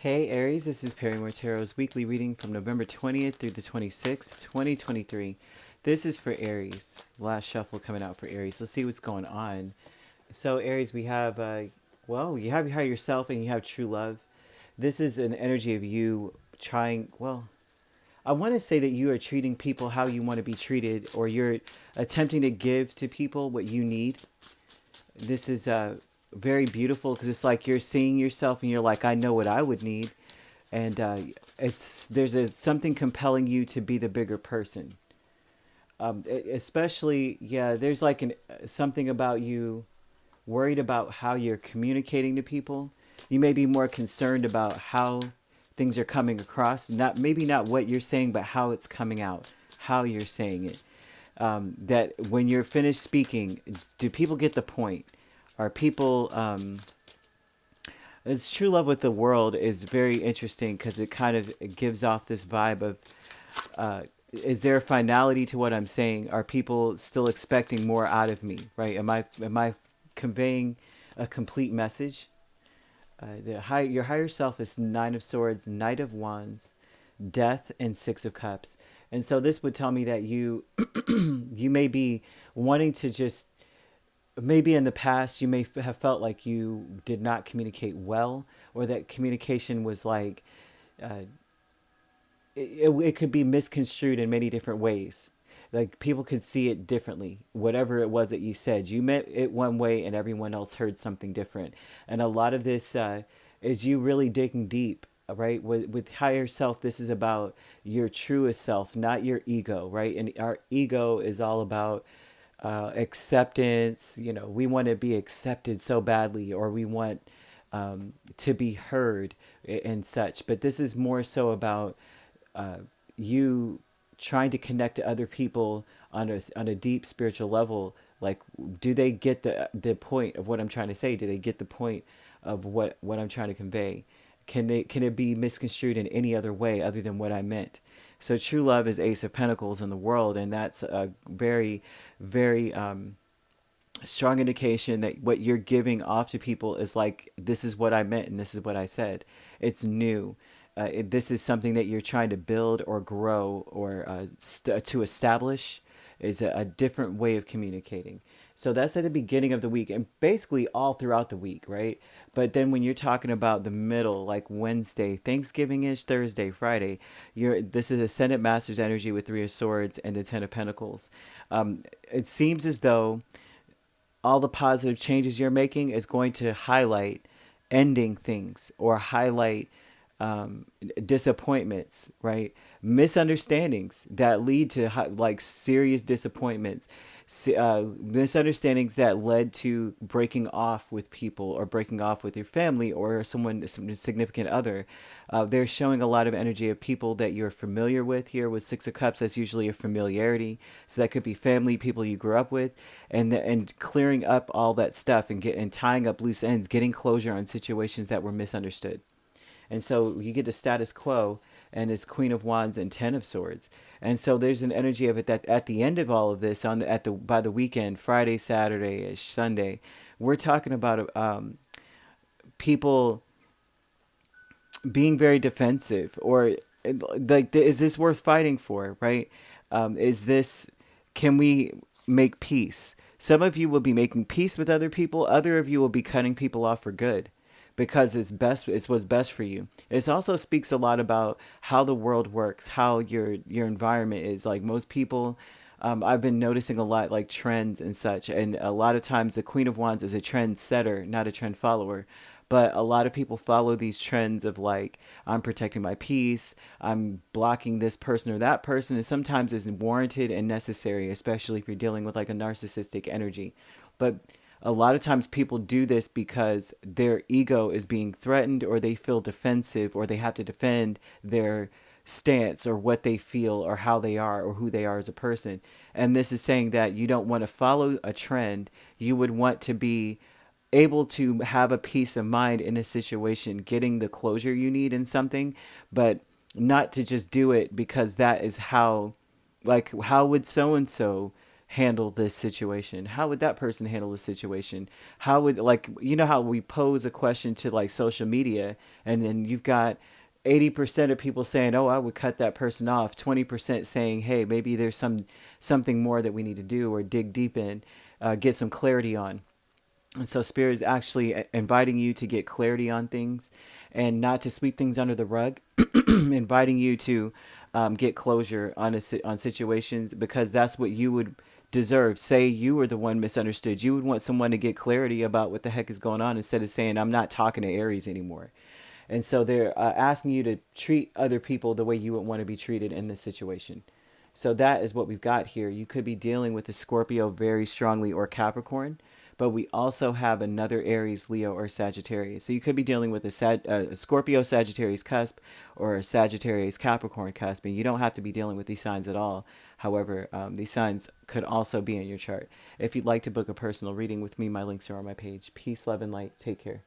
Hey Aries, this is Perrymore Tarot's weekly reading from November 20th through the 26th, 2023. This is for Aries. Last shuffle coming out for Aries. Let's see what's going on. So Aries, we have, you have yourself and you have true love. This is an energy of you trying, I want to say that you are treating people how you want to be treated, or you're attempting to give to people what you need. This is very beautiful because it's like you're seeing yourself and you're like, I know what I would need, and something compelling you to be the bigger person. Especially, yeah, there's like something about you worried about how you're communicating to people. You may be more concerned about how things are coming across, not maybe not what you're saying, but how it's coming out, how you're saying it. That when you're finished speaking, do people get the point? Are people it's true love with the world is very interesting because it gives off this vibe of is there a finality to what I'm saying? Are people still expecting more out of me? Right? Am I conveying a complete message? Your higher self is Nine of Swords, Knight of Wands, Death, and Six of Cups. And so this would tell me that you you may be wanting to just, maybe in the past you may have felt like you did not communicate well, or that communication was like uh, it could be misconstrued in many different ways. Like people could see it differently. Whatever it was that you said, you meant it one way and everyone else heard something different. And a lot of this is you really digging deep, right? With higher self, this is about your truest self, not your ego, right? And our ego is all about acceptance. You know, we want to be accepted so badly, or we want to be heard and such. But this is more so about you trying to connect to other people on a deep spiritual level. Like, do they get the point of what I'm trying to say? Do they get the point of what I'm trying to convey? Can it be misconstrued in any other way other than what I meant? So true love is Ace of Pentacles in the world, and that's a very, very strong indication that what you're giving off to people is like, this is what I meant and this is what I said. It's new. This is something that you're trying to build or grow or to establish, is a different way of communicating. So that's at the beginning of the week and basically all throughout the week, right? But then when you're talking about the middle, like Wednesday, Thanksgiving ish, Thursday, Friday, this is Ascendant Master's energy with Three of Swords and the Ten of Pentacles. It seems as though all the positive changes you're making is going to highlight ending things, or highlight disappointments, right? Misunderstandings that lead to like serious disappointments, misunderstandings that led to breaking off with people, or breaking off with your family, or some significant other. They're showing a lot of energy of people that you're familiar with here. With Six of Cups, that's usually a familiarity. So that could be family, people you grew up with, and clearing up all that stuff and tying up loose ends, getting closure on situations that were misunderstood. And so you get the status quo, and it's Queen of Wands and Ten of Swords. And so there's an energy of it that at the end of all of this, by the weekend, Friday, Saturday, Sunday, we're talking about people being very defensive, or like, is this worth fighting for, right? Is this, can we make peace? Some of you will be making peace with other people. Other of you will be cutting people off for good, because it's what's best for you. It also speaks a lot about how the world works, how your environment is. Like most people, I've been noticing a lot, like trends and such, and a lot of times the Queen of Wands is a trend setter, not a trend follower. But a lot of people follow these trends of like, I'm protecting my peace, I'm blocking this person or that person, and sometimes it's warranted and necessary, especially if you're dealing with like a narcissistic energy. But a lot of times people do this because their ego is being threatened, or they feel defensive, or they have to defend their stance, or what they feel, or how they are, or who they are as a person. And this is saying that you don't want to follow a trend. You would want to be able to have a peace of mind in a situation, getting the closure you need in something, but not to just do it because that is how, like, how would so and so handle this situation? How would that person handle the situation? How would, like, you know how we pose a question to like social media, and then you've got 80% of people saying, "Oh, I would cut that person off." 20% saying, "Hey, maybe there's something more that we need to do or dig deep in, get some clarity on." And so Spirit is actually inviting you to get clarity on things and not to sweep things under the rug, inviting you to get closure on on situations, because that's what you would deserve. Say you were the one misunderstood. You would want someone to get clarity about what the heck is going on, instead of saying, "I'm not talking to Aries anymore." And so they're asking you to treat other people the way you would want to be treated in this situation. So that is what we've got here. You could be dealing with a Scorpio very strongly, or Capricorn, but we also have another Aries, Leo, or Sagittarius. So you could be dealing with a Scorpio Sagittarius cusp, or a Sagittarius Capricorn cusp, and you don't have to be dealing with these signs at all. However, these signs could also be in your chart. If you'd like to book a personal reading with me, my links are on my page. Peace, love, and light. Take care.